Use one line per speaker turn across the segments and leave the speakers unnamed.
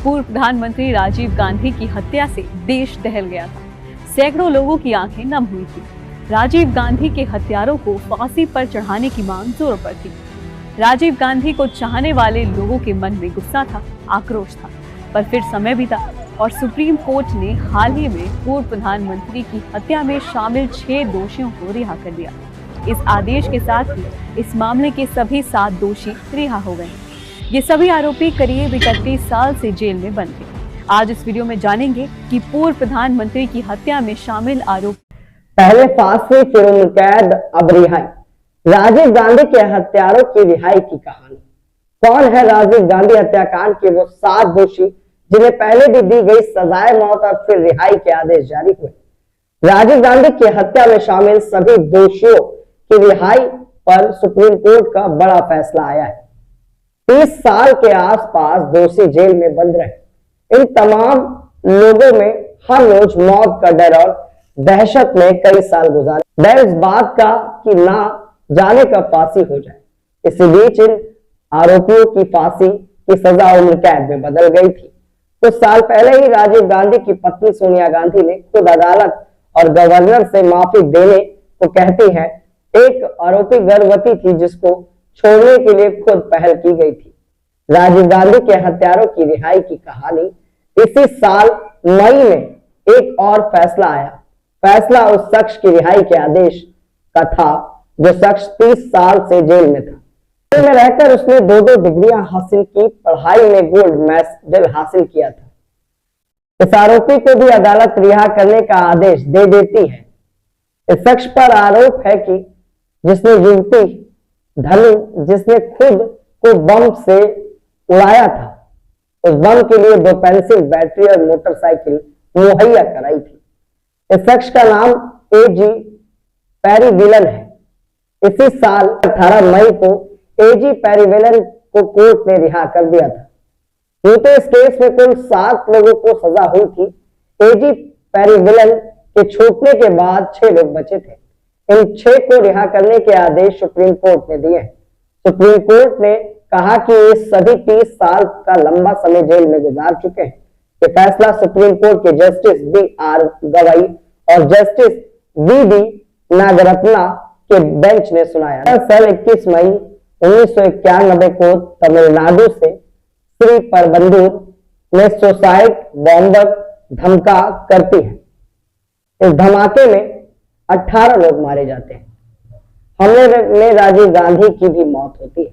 पूर्व प्रधानमंत्री राजीव गांधी की हत्या से देश दहल गया था। सैकड़ों लोगों की आंखें नम हुई थी। राजीव गांधी के हत्यारों को फांसी पर चढ़ाने की मांग जोरों पर थी। राजीव गांधी को चाहने वाले लोगों के मन में गुस्सा था, आक्रोश था। पर फिर समय बीता और सुप्रीम कोर्ट ने हाल ही में पूर्व प्रधानमंत्री की हत्या में शामिल 6 दोषियों को रिहा कर दिया। इस आदेश के साथ ही इस मामले के सभी 7 दोषी रिहा हो गए। ये सभी आरोपी करीब 31 साल से जेल में बंद थे। आज इस वीडियो में जानेंगे कि पूर्व प्रधानमंत्री की हत्या में शामिल आरोपी
पहले फांसी फिर उम्र कैद अब रिहाई। राजीव गांधी के हत्यारों की रिहाई की कहानी। कौन है राजीव गांधी हत्याकांड के वो 7 दोषी जिन्हें पहले भी दी गई सजाए मौत और फिर रिहाई के आदेश जारी हुए। राजीव गांधी की हत्या में शामिल सभी दोषियों की रिहाई पर सुप्रीम कोर्ट का बड़ा फैसला आया है। 30 साल के आसपास दोषी जेल में बंद रहे। इन तमाम लोगों में हर रोज मौत का डर और दहशत में कई साल गुजारे। डर इस बात का कि ना जाने कब फांसी हो जाए। इसी बीच इन आरोपियों की फांसी की सजा उम्र कैद में बदल गई थी। कुछ साल पहले ही राजीव गांधी की पत्नी सोनिया गांधी ने खुद अदालत और गवर्नर से माफी देने को कहती है। एक आरोपी गर्भवती थी जिसको छोड़ने के लिए खुद पहल की गई थी। राजीव गांधी के हत्यारों की रिहाई की कहानी। इसी साल मई में एक और फैसला आया। फैसला उस शख्स की रिहाई के आदेश का था जो शख्स 30 साल से जेल में था। जेल में रहकर उसने 2-2 डिग्रियां हासिल की, पढ़ाई में गोल्ड मेडल हासिल किया था। इस आरोपी को भी अदालत रिहा करने का आदेश दे देती है। इस शख्स पर आरोप है कि जिसने युवती धनु जिसने खुद को बम से उड़ाया था, उस बम के लिए 2 पेंसिल, बैटरी और मोटरसाइकिल मुहैया कराई थी। इस शख्स का नाम एजी पेरीविलन है। इसी साल 18 मई को एजी पेरीविलन को कोर्ट ने रिहा कर दिया था। यूं तो इस केस में कुल 7 लोगों को सजा हुई थी। एजी पेरीविलन के छूटने के बाद 6 लोग बचे थे। इन 6 को रिहा करने के आदेश सुप्रीम कोर्ट ने दिए। सुप्रीम कोर्ट ने कहा कि ये सभी 30 साल का लंबा समय जेल में गुजार चुके हैं। ये फैसला सुप्रीम कोर्ट के जस्टिस बी.आर. गवाई और जस्टिस वी.डी. नागरत्ना के बेंच ने सुनाया। दरअसल 21 मई 1991 को तमिलनाडु से श्री परबंदूर में सुसाइड बॉम्बर धमका करती है। इस धमाके में 18 लोग मारे जाते हैं। हमले में राजीव गांधी की भी मौत होती है।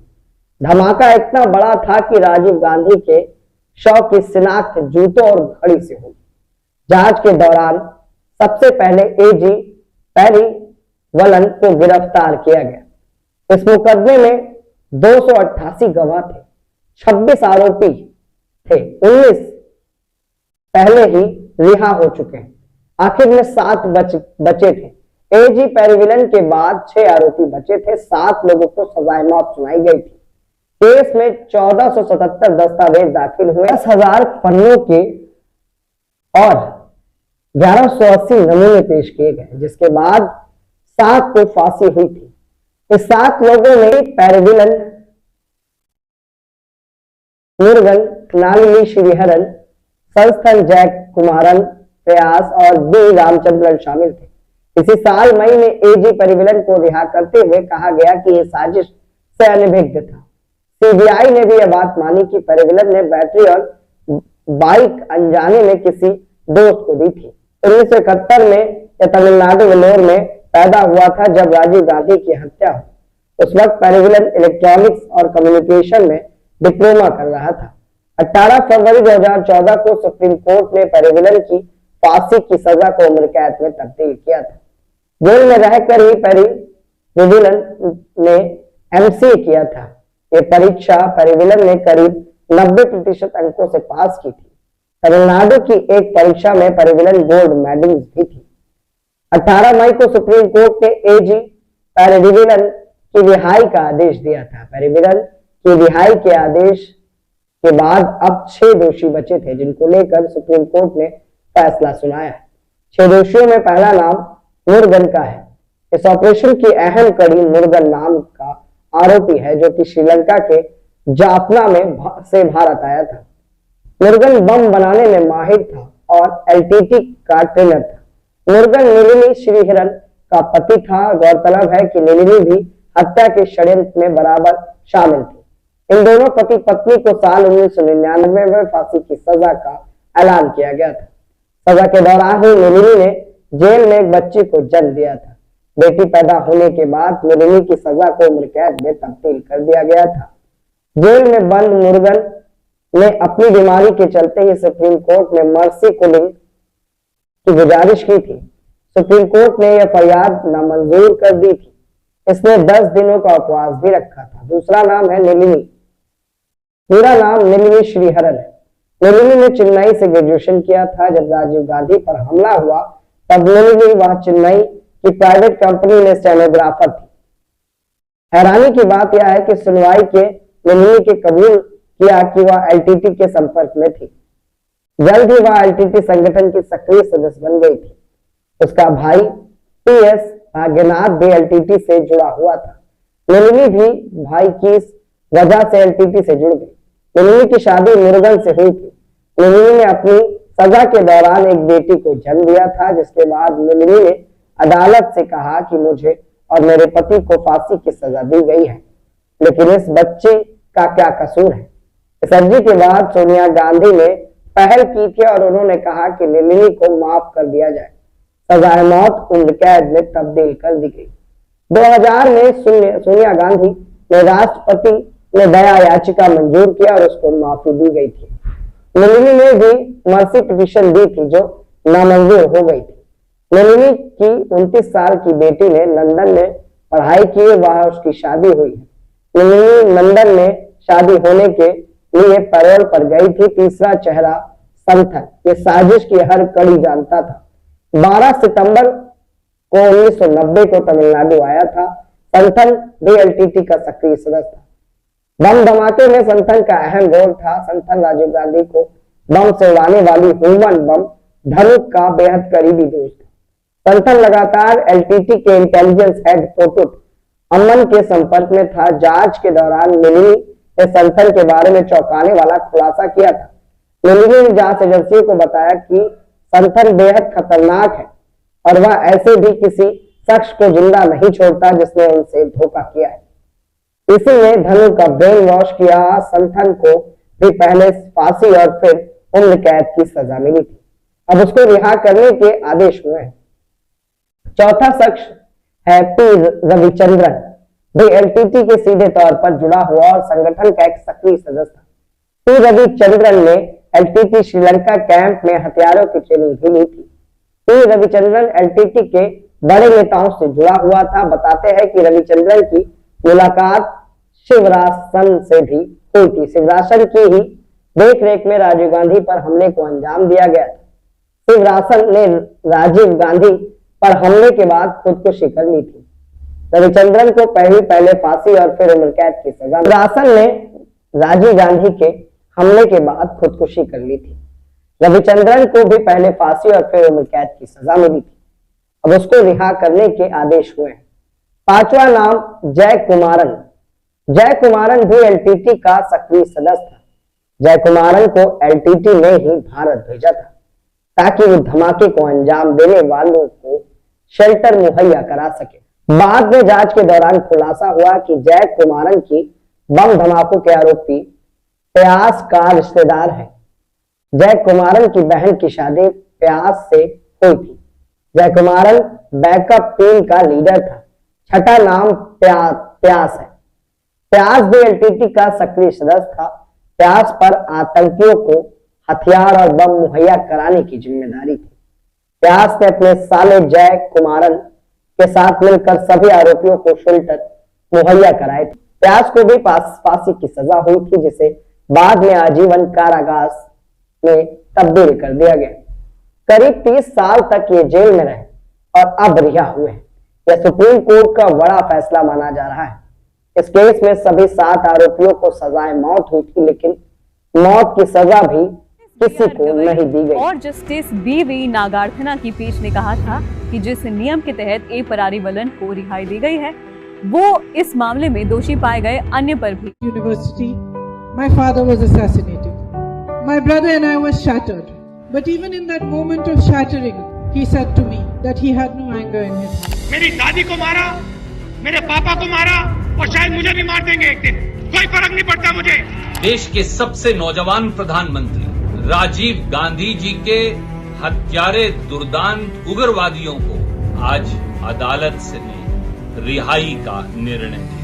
धमाका इतना बड़ा था कि राजीव गांधी के शव की शिनाख्त जूतों और घड़ी से हुई। जांच के दौरान सबसे पहले एजी पेरीविलन को गिरफ्तार किया गया। इस मुकदमे में 288 गवाह थे, 26 आरोपी थे, 19 पहले ही रिहा हो चुके हैं। आखिर में 7 बचे थे। एजी पेरीविलन के बाद 6 आरोपी बचे थे। 7 लोगों को सजाए मौत सुनाई गई थी। केस में 1477 दस्तावेज दाखिल हुए, 10,000 पन्नों के और 1180 नमूने पेश किए गए, जिसके बाद 7 को फांसी हुई थी। इस 7 लोगों में पेरीविलन, मुरुगन, नालिनी श्रीहरन, संस्थान जैक कुमारन, प्रयास और बी रामचंद्रन शामिल थे। इसी साल मई में एजी पेरीविलन को रिहा करते हुए कहा गया कि यह साजिश से अनभिज्ञ था। सीबीआई ने भी यह बात मानी कि पेरीविलन ने बैटरी और बाइक अनजाने में किसी दोस्त को दी थी। 1971 में यह तमिलनाडु वेलोर में पैदा हुआ था जब राजीव गांधी की हत्या हुई। उस वक्त पेरीविलन इलेक्ट्रॉनिक्स और कम्युनिकेशन में डिप्लोमा कर रहा था। 18 फरवरी 2014 को सुप्रीम कोर्ट ने पेरीविलन की फांसी की सजा को उम्र कैद में तब्दील किया था। जेल में रहकर ही पेरीविलन ने एमसीए किया था। ये परीक्षा पेरीविलन ने करीब 90% अंकों से पास की थी। तमिलनाडु की एक परीक्षा में पेरीविलन गोल्ड मेडल भी थी। 18 मई को सुप्रीम कोर्ट ने एजी पेरीविलन की रिहाई का आदेश दिया था। पेरीविलन की रिहाई के आदेश के बाद अब 6 दोषी बचे थे, जिनको लेकर सुप्रीम कोर्ट ने फैसला सुनाया है। 6 दोषियों में पहला नाम मुरुगन का है। इस ऑपरेशन की अहम कड़ी मुरुगन नाम का आरोपी है, जो कि श्रीलंका के जाफना में से भारत आया था। मुरुगन बम बनाने में माहिर था और एलटीटी का ट्रेनर था। मुरुगन नलिनी श्रीहरन का पति था। गौरतलब है कि नलिनी भी हत्या के षड्यंत्र में बराबर शामिल थी। इन दोनों पति पत्नी को साल 1999 में फांसी की सजा का ऐलान किया गया था। सजा के दौरान ही नलिनी ने जेल में एक बच्ची को जन्म दिया था। बेटी पैदा होने के बाद नलिनी की सजा को उम्र कैद में तब्दील कर दिया गया था। जेल में बंद मुरुगन ने अपनी बीमारी के चलते ही सुप्रीम कोर्ट में मर्सी किलिंग की गुजारिश की थी। सुप्रीम कोर्ट ने यह फरियाद नामंजूर कर दी थी। इसने 10 दिनों का उपवास भी रखा था। दूसरा नाम है नलिनी। पूरा नाम नलिनी श्रीहरन है। नलिनी ने चेन्नई से ग्रेजुएशन किया था। जब राजीव गांधी पर हमला हुआ तब नलिनी वह चेन्नई की प्राइवेट कंपनी में स्टेनोग्राफर थी। हैरानी की बात यह है कि सुनवाई के नलिनी के कबूल किया कि वह एलटीटी के संपर्क में थी। जल्द ही वह एलटीटी संगठन की सक्रिय सदस्य बन गई थी। उसका भाई पीएस भाग्यनाथ भी एलटीटी से जुड़ा हुआ था। नलिनी भी भाई की वजह से एलटीटी से जुड़ गई। नलिनी की शादी मुरुगन से हुई थी। नलिनी ने अपनी सजा के दौरान एक बेटी को जन्म दिया था, जिसके बाद नलिनी ने अदालत से कहा कि मुझे और मेरे पति को फांसी की सजा दी गई है, लेकिन इस बच्चे का क्या कसूर है। इस अर्जी के बाद सोनिया गांधी ने पहल की थी और उन्होंने कहा कि नलिनी को माफ कर दिया जाए। सजाए मौत उम्र कैद में तब्दील कर दी गई। 2000 में सोनिया गांधी ने राष्ट्रपति ने दया याचिका मंजूर किया और उसको माफी दी गई थी। नलिनी ने भी मर्सी पिटीशन दी थी जो नामंजूर हो गई थी। नलिनी की 29 साल की बेटी ने लंदन में पढ़ाई की। वह उसकी शादी हुई है। नलिनी लंदन में शादी होने के लिए पैरोल पर गई थी। तीसरा चेहरा संथन ये साजिश की हर कड़ी जानता था। 12 सितंबर को 1990 को तमिलनाडु आया था। संथन भी एलटीटी का सक्रिय सदस्य था। बम धमाके में संथन का अहम रोल था। संथन राजीव गांधी को बम से उड़ाने वाली ह्यूमन बम धनुक का बेहद करीबी दोस्त था। संथन लगातार एलटीटी के इंटेलिजेंस हेड फोटुट अमन के संपर्क में था। जांच के दौरान नलिनी ने संथन के बारे में चौंकाने वाला खुलासा किया था। नलिनी ने जांच एजेंसियों को बताया कि संथन बेहद खतरनाक है और वह ऐसे भी किसी शख्स को जिंदा नहीं छोड़ता जिसने उनसे धोखा किया है। इसी ने धनु का ब्रेन वॉश किया। संथन को भी पहले फांसी और फिर उम्र कैद की सजा मिली थी। अब उसको रिहा करने के आदेश हुए हैं। चौथा शख्स है पी रविचंद्रन, भी एलटीटी के सीधे तौर पर जुड़ा हुआ और संगठन का एक सक्रिय सदस्य था। पी रविचंद्रन ने एलटीटी श्रीलंका कैंप में हथियारों की ट्रेनिंग भी ली थी। पी रविचंद्रन एलटीटी के बड़े नेताओं से जुड़ा हुआ था। बताते हैं कि रविचंद्रन की मुलाकात शिवरासन से भी हुई थी। शिवरासन की ही देख रेख में राजीव गांधी पर हमले को अंजाम दिया गया था। शिवरासन ने राजीव गांधी पर हमले के बाद खुदकुशी कर ली थी। रविचंद्रन को पहले फांसी और फिर उम्र कैद की सजा। शिवरासन ने राजीव गांधी के हमले के बाद खुदकुशी कर ली थी। रविचंद्रन को भी पहले फांसी और फिर उम्र कैद की सजा मिली थी। अब उसको रिहा करने के आदेश हुए हैं। पांचवा नाम जय कुमारन। जय कुमारन भी एलटीटी का सक्रिय सदस्य था। जय कुमारन को एलटीटी ने ही भारत भेजा था ताकि वो धमाके को अंजाम देने वालों को शेल्टर मुहैया करा सके। बाद में जांच के दौरान खुलासा हुआ कि जय कुमारन की बम धमाकों के आरोपी प्यास का रिश्तेदार है। जय कुमारन की बहन की शादी प्यास से हुई थी। जय कुमारन बैकअप टीम का लीडर था। छठा नाम प्यास है। प्यास भी एलटीटी का सक्रिय सदस्य था। प्यास पर आतंकियों को हथियार और बम मुहैया कराने की जिम्मेदारी थी। प्यास ने अपने साले जय कुमारन के साथ मिलकर सभी आरोपियों को शेल्टर मुहैया कराए थे। प्यास को भी फांसी की सजा हुई थी, जिसे बाद में आजीवन कारागार में तब्दील कर दिया गया। करीब 30 साल तक ये जेल में रहे और अब रिहा हुए हैं। यह सुप्रीम कोर्ट का बड़ा फैसला माना जा रहा है। इस केस में सभी 7 आरोपियों को सजाए मौत हुई थी, लेकिन मौत की सजा भी किसी को नहीं दी गई।
और जस्टिस बी.वी. नागार्जुना की पीठ ने कहा था कि जिस नियम के तहत ए परारीवलन को रिहाई दी गई है, वो इस मामले में दोषी पाए गए अन्य पर भी।
University, my father was assassinated. My brother and I were shattered. But even in that moment of shattering, he said to me that he had no anger in his heart.
मेरी दादी को मारा, मेरे पापा को मारा और शायद मुझे भी मार देंगे एक दिन, कोई फर्क नहीं पड़ता मुझे। देश के सबसे नौजवान प्रधानमंत्री राजीव गांधी जी के हत्यारे दुर्दांत उग्रवादियों को आज अदालत से रिहाई का निर्णय लिया।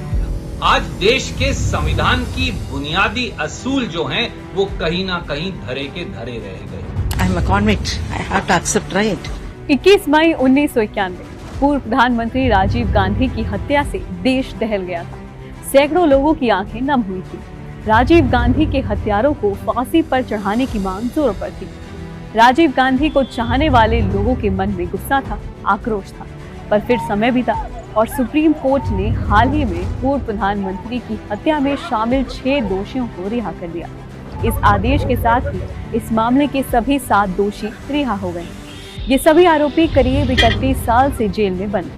आज देश के संविधान की बुनियादी असूल जो हैं वो कहीं ना कहीं धरे के धरे रह गए।
I am a convict. I have to accept right.
21 मई 1991 पूर्व प्रधानमंत्री राजीव गांधी की हत्या से देश दहल गया था। सैकड़ों लोगों की आंखें नम हुई थी। राजीव गांधी के हत्यारों को फांसी पर चढ़ाने की मांग जोरों पर थी। राजीव गांधी को चाहने वाले लोगों के मन में गुस्सा था, आक्रोश था, पर फिर समय बीता और सुप्रीम कोर्ट ने हाल ही में पूर्व प्रधानमंत्री की हत्या में शामिल 6 दोषियों को रिहा कर दिया। इस आदेश के साथ ही इस मामले के सभी 7 दोषी रिहा हो गए। ये सभी आरोपी करीब 31 साल से जेल में बंद।